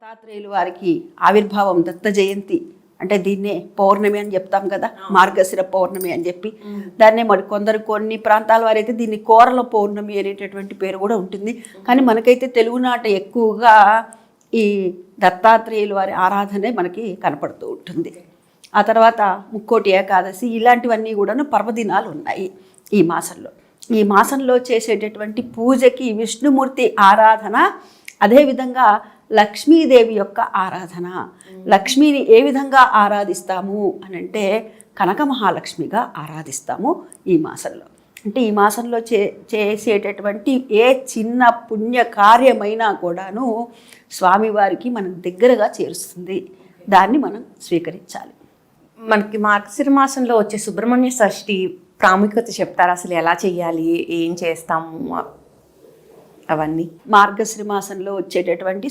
దత్తాత్రేయులు వారికి ఆవిర్భావం దత్త జయంతి అంటే దీన్నే పౌర్ణమి అని చెప్తాం కదా, మార్గశిర పౌర్ణమి అని చెప్పి. దాన్నే మరి కొందరు కొన్ని ప్రాంతాల వారైతే దీన్ని కోరల పౌర్ణమి అనేటటువంటి పేరు కూడా ఉంటుంది. కానీ మనకైతే తెలుగునాట ఎక్కువగా ఈ దత్తాత్రేయుల వారి ఆరాధనే మనకి కనపడుతూ ఉంటుంది. ఆ తర్వాత ముక్కోటి ఏకాదశి ఇలాంటివన్నీ కూడాను పర్వదినాలు ఉన్నాయి ఈ మాసంలో. ఈ మాసంలో చేసేటటువంటి పూజకి విష్ణుమూర్తి ఆరాధన, అదేవిధంగా లక్ష్మీదేవి యొక్క ఆరాధన. లక్ష్మిని ఏ విధంగా ఆరాధిస్తాము అని అంటే కనక మహాలక్ష్మిగా ఆరాధిస్తాము ఈ మాసంలో. అంటే ఈ మాసంలో చేసేటటువంటి ఏ చిన్న పుణ్య కార్యమైనా కూడాను స్వామివారికి మనం దగ్గరగా చేరుస్తుంది. దాన్ని మనం స్వీకరించాలి. మనకి మార్గశిర మాసంలో వచ్చే సుబ్రహ్మణ్య షష్ఠి ప్రాముఖ్యత చెప్తారా? అసలు ఎలా చెయ్యాలి, ఏం చేస్తాము అవన్నీ? మార్గశిర మాసంలో వచ్చేటటువంటి